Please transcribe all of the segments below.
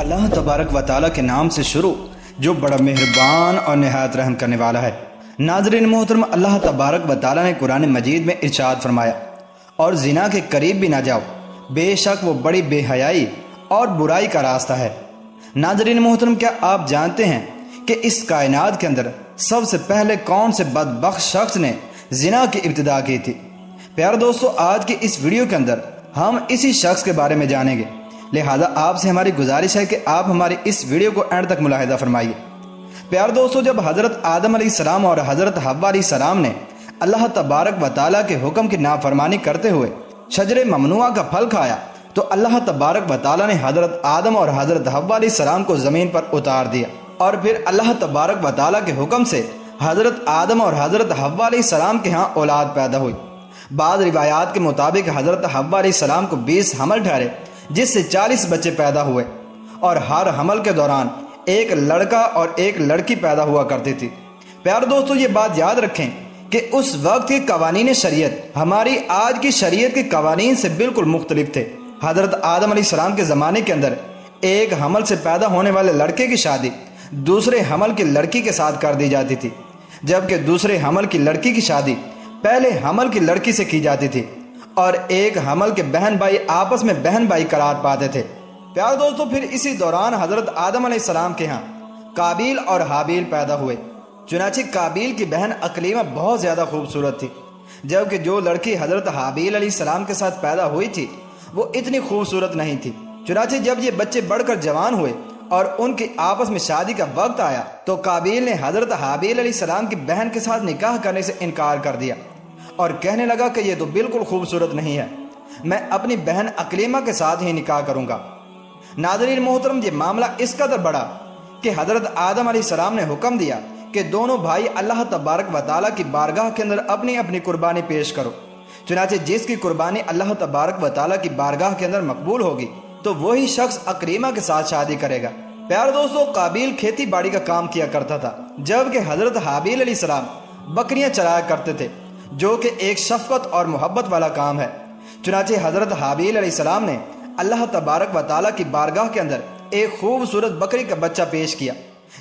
अल्लाह तबारक व ताला के नाम से शुरू जो बड़ा मेहरबान और नहायत रहम करने वाला है। नाज़रीन मोहतरम, अल्लाह तबारक व ताला ने कुरान मजीद में इरशाद फरमाया, और जिना के करीब भी ना जाओ, बेशक वो बड़ी बेहयाई और बुराई का रास्ता है। नाज़रीन मोहतरम, क्या आप जानते हैं कि इस कायनात के अंदर सबसे पहले कौन से बदबख्त शख्स ने जिना की इब्तिदा की थी? प्यारे दोस्तों, आज की इस वीडियो के अंदर हम इसी शख्स के बारे में जानेंगे। लिहाजा आपसे हमारी गुजारिश है कि आप हमारी इस वीडियो को एंड तक मुलाहिजा फरमाइए। प्यारे दोस्तों, जब हज़रत आदम अलैहिस्सलाम और हज़रत हव्वा अलैहिस्सलाम ने अल्लाह तबारक व ताला के हुक्म की नाफरमानी करते हुए शजरे ममनुआ का फल खाया, तो अल्लाह तबारक व ताला ने हज़रत आदम और हज़रत हव्वा अलैहिस्सलाम को ज़मीन पर उतार दिया। और फिर अल्लाह तबारक व ताला के हुक्म से हज़रत आदम और हज़रत हव्वा अलैहिस्सलाम के यहाँ औलाद पैदा हुई। बाद रिवायात के मुताबिक हज़रत हव्वा अलैहिस्सलाम को 20 हमल ठहरे, जिससे 40 बच्चे पैदा हुए, और हर हमल के दौरान एक लड़का और एक लड़की पैदा हुआ करती थी। प्यारे दोस्तों, ये बात याद रखें कि उस वक्त के कवानीन शरीयत हमारी आज की शरीयत के कवानीन से बिल्कुल मुख्तलिफ थे। हज़रत आदम अलैहिस्सलाम के ज़माने के अंदर एक हमल से पैदा होने वाले लड़के की शादी दूसरे हमल की लड़की के साथ कर दी जाती थी, जबकि दूसरे हमल की लड़की की शादी पहले हमल की लड़की से की जाती थी, और एक हमल के बहन भाई आपस में बहन भाई करार पाते थे। प्यारे दोस्तों, फिर इसी दौरान हज़रत आदम अलैहिस्सलाम के यहाँ काबिल और हाबिल पैदा हुए। चुनांचे काबिल की बहन अकलीमा बहुत ज़्यादा खूबसूरत थी, जबकि जो लड़की हज़रत हाबिल अलैहिस्सलाम के साथ पैदा हुई थी वो इतनी खूबसूरत नहीं थी। चुनांचे जब ये बच्चे बढ़कर जवान हुए और उनकी आपस में शादी का वक्त आया, तो काबिल ने हज़रत हाबिल अलैहिस्सलाम की बहन के साथ निकाह करने से इनकार कर दिया और कहने लगा कि ये तो बिल्कुल खूबसूरत नहीं है, मैं अपनी बहन अकलीमा के साथ ही निकाह करूंगा। नाज़रीन मोहतरम, ये मामला इस कदर बढ़ा कि हज़रत आदम अलैहिस्सलाम ने हुक्म दिया कि दोनों भाई अल्लाह तबारक व ताला की बारगाह के अंदर अपनी अपनी कुर्बानी पेश करो। चुनांचे जिसकी कुर्बानी अल्लाह तबारक व ताला की बारगाह के अंदर मकबूल होगी, तो वही शख्स अकरीमा के साथ शादी करेगा। प्यारे दोस्तों, काबिल खेती बाड़ी का काम किया करता था, जबकि हज़रत हाबिल अलैहिस्सलाम बकरियां चराया करते थे, जो कि एक शफकत और मोहब्बत वाला काम है। चुनांचे हज़रत हाबिल अलैहिस्सलाम ने अल्लाह तबारक व ताला की बारगाह के अंदर एक खूबसूरत बकरी का बच्चा पेश किया,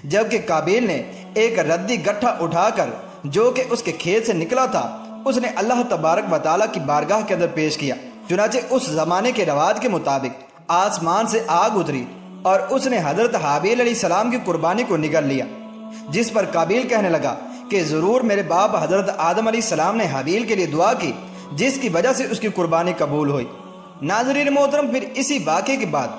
जबकि काबिल ने एक रद्दी गट्ठा उठाकर जो कि उसके खेत से निकला था उसने अल्लाह तबारक व ताला की बारगाह के अंदर पेश किया। चुनांचे उस ज़माने के रवाज के मुताबिक आसमान से आग उतरी और उसने हज़रत हाबिल अलैहिस्सलाम की कुर्बानी को निगल लिया, जिस पर काबिल कहने लगा कि ज़रूर मेरे बाप हज़रत आदम अलैहिस्सलाम ने हाबिल के लिए दुआ की, जिसकी वजह से उसकी कुर्बानी कबूल हुई। नाज़रीन मोहतरम, फिर इसी वाक़े के बाद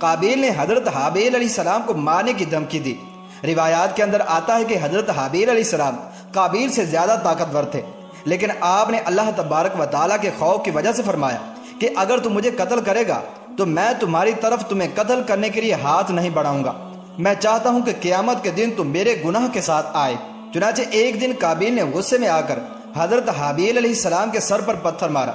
काबिल ने हज़रत हाबिल अलैहिस्सलाम को मारने की धमकी दी। रिवायात के अंदर आता है कि हज़रत हाबिल अलैहिस्सलाम काबिल से ज़्यादा ताकतवर थे, लेकिन आपने अल्लाह तबारक व ताला के खौफ की वजह से फरमाया कि अगर तू मुझे कत्ल करेगा तो मैं तुम्हारी तरफ तुम्हें कत्ल करने के लिए हाथ नहीं बढ़ाऊंगा। मैं चाहता हूं कि क़यामत के दिन तुम मेरे गुनाह के साथ आए। चुनांचे एक दिन काबिल ने गुस्से में आकर हज़रत हाबिल अलैहिस्सलाम के सर पर पत्थर मारा,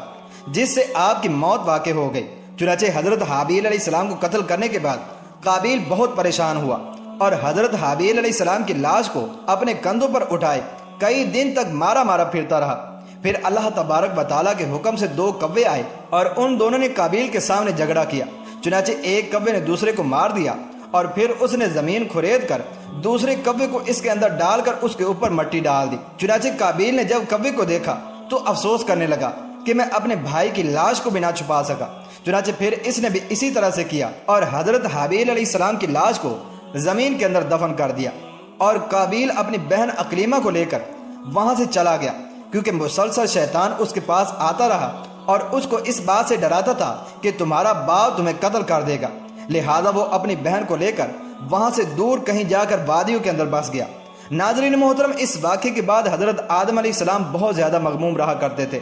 जिससे आपकी मौत वाक़ हो गई। चुनांचे हज़रत हाबिल अलैहिस्सलाम को कत्ल करने के बाद काबिल बहुत परेशान हुआ और हज़रत हाबिल अलैहिस्सलाम की लाश को अपने कंधों पर उठाए कई दिन तक मारा मारा फिरता रहा। फिर अल्लाह तबारक व ताला के हुक्म से 2 कव्वे आए और उन दोनों ने काबिल के सामने झगड़ा किया। चुनांचे एक कव्वे ने दूसरे को मार दिया और फिर उसने ज़मीन खुरेद कर दूसरे कव्वे को इसके अंदर डालकर उसके ऊपर मिट्टी डाल दी। चुनांचे काबिल ने जब कव्वे को देखा तो अफसोस करने लगा कि मैं अपने भाई की लाश को भी ना छुपा सका। चुनांचे फिर इसने भी इसी तरह से किया और हज़रत हाबिल अलैहिस्सलाम की लाश को ज़मीन के अंदर दफन कर दिया। और काबिल अपनी बहन अकलीमा को लेकर वहाँ से चला गया, क्योंकि मुसलसल शैतान उसके पास आता रहा और उसको इस बात से डराता था कि तुम्हारा बाप तुम्हें कत्ल कर देगा। लिहाजा वो अपनी बहन को लेकर वहां से दूर कहीं जाकर वादियों के अंदर बस गया। नाज़रीन मोहतरम, इस वाक़े के बाद हज़रत आदम अलैहिस्सलाम बहुत ज़्यादा मग़मूम रहा करते थे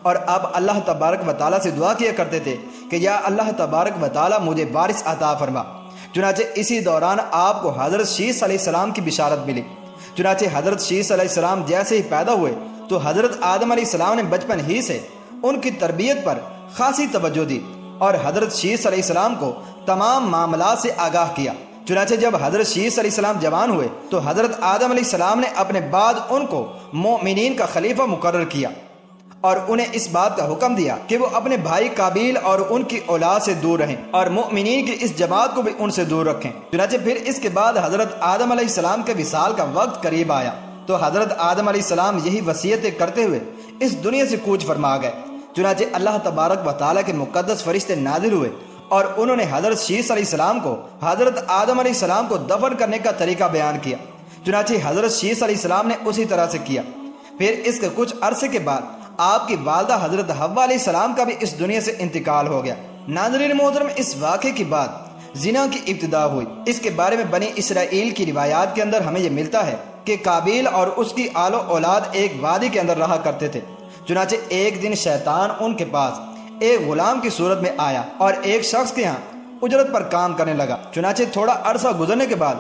और अब अल्लाह तबारक व ताला से दुआ किया करते थे कि या अल्लाह तबारक व ताला मुझे वारिस अता फरमा। चुनांचे इसी दौरान आपको हज़रत शीस अलैहिस्सलाम की बिशारत मिली। चुनांचे हज़रत शीस अलैहिस्सलाम जैसे ही पैदा हुए तो हज़रत आदम अलैहिस्सलाम ने बचपन ही से उनकी तरबियत पर खासी तवज्जो दी और हज़रत शीस अलैहिस्सलाम को तमाम मामलात से आगाह किया। चुनांचे जब हज़रत शीस अलैहिस्सलाम जवान हुए तो हज़रत आदम अलैहिस्सलाम ने अपने बाद उनको मोमिनीन का खलीफा मुकर्रर किया اور انہیں اس بات کا حکم دیا کہ وہ اپنے بھائی قابیل اور ان کی اولاد سے دور رہیں اور مؤمنین کی اس جماعت کو بھی ان سے دور رکھیں۔ چنانچہ پھر اس کے بعد حضرت آدم علیہ السلام کے وصال کا وقت قریب آیا تو حضرت آدم علیہ السلام یہی وصیتیں کرتے ہوئے اس دنیا سے کوچ فرما گئے۔ چنانچہ اللہ تبارک و تعالیٰ کے مقدس فرشتے نازل ہوئے اور انہوں نے حضرت شیث علیہ السلام کو حضرت آدم علیہ السلام کو دفن کرنے کا طریقہ بیان کیا۔ چنانچہ حضرت شیث علیہ السلام نے اسی طرح سے کیا۔ پھر اس کے کچھ عرصے کے بعد آپ کی والدہ حضرت حوا علیہ السلام کا بھی اس دنیا سے انتقال ہو گیا۔ ناظرین محترم، اس واقعے کے بعد زنا کی ابتدا ہوئی۔ اس کے بارے میں بنی اسرائیل کی روایات کے اندر ہمیں یہ ملتا ہے کہ قابیل اور اس کی آل و اولاد ایک وادی کے اندر رہا کرتے تھے۔ چنانچہ ایک دن شیطان ان کے پاس ایک غلام کی صورت میں آیا اور ایک شخص کے ہاں اجرت پر کام کرنے لگا۔ چنانچہ تھوڑا عرصہ گزرنے کے بعد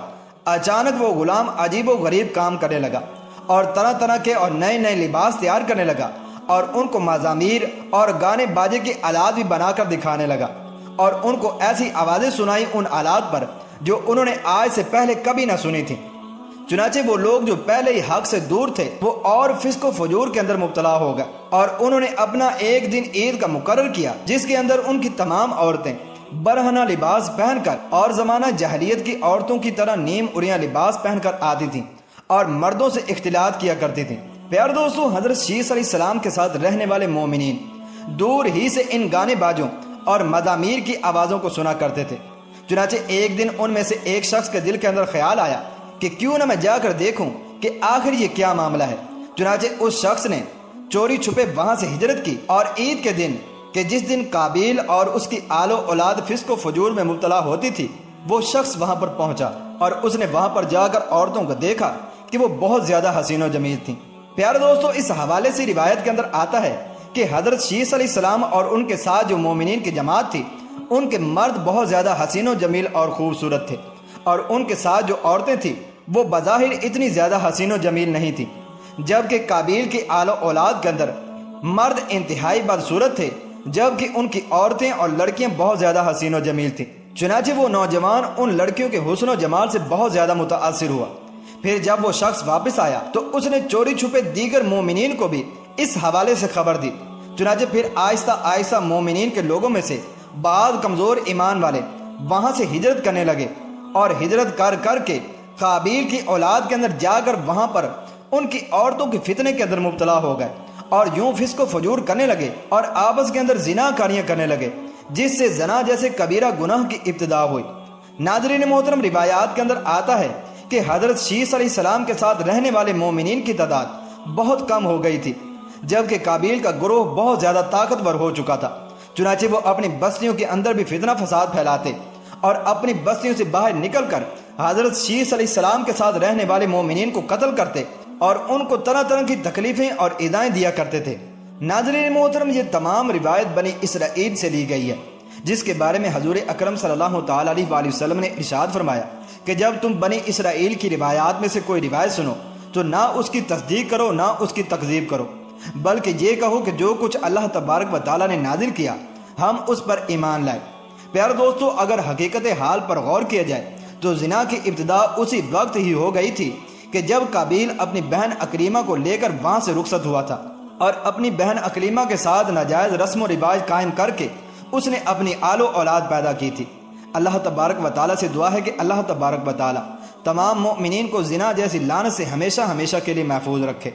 اچانک وہ غلام عجیب و غریب کام کرنے لگا اور طرح طرح کے اور نئے نئے لباس تیار کرنے لگا اور ان کو مزامیر اور گانے باجے کے آلات بھی بنا کر دکھانے لگا اور ان کو ایسی آوازیں سنائی ان آلات پر جو انہوں نے آج سے پہلے کبھی نہ سنی تھی۔ چنانچہ وہ لوگ جو پہلے ہی حق سے دور تھے وہ اور فسق و فجور کے اندر مبتلا ہو گئے اور انہوں نے اپنا ایک دن عید کا مقرر کیا جس کے اندر ان کی تمام عورتیں برہنہ لباس پہن کر اور زمانہ جاہلیت کی عورتوں کی طرح نیم اڑیاں لباس پہن کر آتی تھیں اور مردوں سے اختلاط کیا کرتی تھیں۔ پیارے دوستو، حضرت شیث علیہ السلام کے ساتھ رہنے والے مومنین دور ہی سے ان گانے باجوں اور مزامیر کی آوازوں کو سنا کرتے تھے۔ چنانچہ ایک دن ان میں سے ایک شخص کے دل کے اندر خیال آیا کہ کیوں نہ میں جا کر دیکھوں کہ آخر یہ کیا معاملہ ہے۔ چنانچہ اس شخص نے چوری چھپے وہاں سے ہجرت کی اور عید کے دن کہ جس دن قابیل اور اس کی آل و اولاد فسق و فجور میں مبتلا ہوتی تھی وہ شخص وہاں پر پہنچا اور اس نے وہاں پر جا کر عورتوں کو دیکھا کہ وہ بہت زیادہ حسین و جمیل تھیں۔ پیارے دوستو، اس حوالے سے روایت کے اندر آتا ہے کہ حضرت شیث علیہ السلام اور ان کے ساتھ جو مومنین کی جماعت تھی ان کے مرد بہت زیادہ حسین و جمیل اور خوبصورت تھے اور ان کے ساتھ جو عورتیں تھیں وہ بظاہر اتنی زیادہ حسین و جمیل نہیں تھی، جبکہ قابیل کی آل و اولاد کے اندر مرد انتہائی بدصورت تھے جبکہ ان کی عورتیں اور لڑکیاں بہت زیادہ حسین و جمیل تھیں۔ چنانچہ وہ نوجوان ان لڑکیوں کے حسن و جمال سے بہت زیادہ متاثر ہوا۔ پھر جب وہ شخص واپس آیا تو اس نے چوری چھپے دیگر مومنین کو بھی اس حوالے سے خبر دی۔ چنانچہ پھر آہستہ آہستہ مومنین کے لوگوں میں سے بعض کمزور ایمان والے وہاں سے ہجرت کرنے لگے اور ہجرت کر کر کے قابیل کی اولاد کے اندر جا کر وہاں پر ان کی عورتوں کی فتنے کے اندر مبتلا ہو گئے اور یوں فسق و فجور کرنے لگے اور آپس کے اندر زنا کاریاں کرنے لگے، جس سے زنا جیسے کبیرہ گناہ کی ابتدا ہوئی۔ ناظرین محترم، روایات کے اندر آتا ہے کہ حضرت شیث علیہ السلام کے ساتھ رہنے والے مومنین کی تعداد بہت کم ہو گئی تھی جبکہ قابیل کا گروہ بہت زیادہ طاقتور ہو چکا تھا۔ چنانچہ وہ اپنی بستیوں کے اندر بھی فتنہ فساد پھیلاتے اور اپنی بستیوں سے باہر نکل کر حضرت شیث علیہ السلام کے ساتھ رہنے والے مومنین کو قتل کرتے اور ان کو طرح طرح کی تکلیفیں اور ایذائیں دیا کرتے تھے۔ ناظرین محترم، یہ تمام روایت بنی اسرائیل سے لی گئی ہے جس کے بارے میں حضور اکرم صلی اللہ تعالیٰ علیہ وآلہ وسلم نے ارشاد فرمایا کہ جب تم بنی اسرائیل کی روایات میں سے کوئی روایت سنو تو نہ اس کی تصدیق کرو نہ اس کی تکذیب کرو، بلکہ یہ کہو کہ جو کچھ اللہ تبارک و تعالیٰ نے نازل کیا ہم اس پر ایمان لائے۔ پیارے دوستو، اگر حقیقت حال پر غور کیا جائے تو زنا کی ابتدا اسی وقت ہی ہو گئی تھی کہ جب قابیل اپنی بہن اکریمہ کو لے کر وہاں سے رخصت ہوا تھا اور اپنی بہن اکریمہ کے ساتھ ناجائز رسم و رواج قائم کر کے اس نے اپنی آل و اولاد پیدا کی تھی۔ اللہ تبارک و تعالیٰ سے دعا ہے کہ اللہ تبارک و تعالیٰ تمام مؤمنین کو زنا جیسی لعنت سے ہمیشہ ہمیشہ کے لیے محفوظ رکھے۔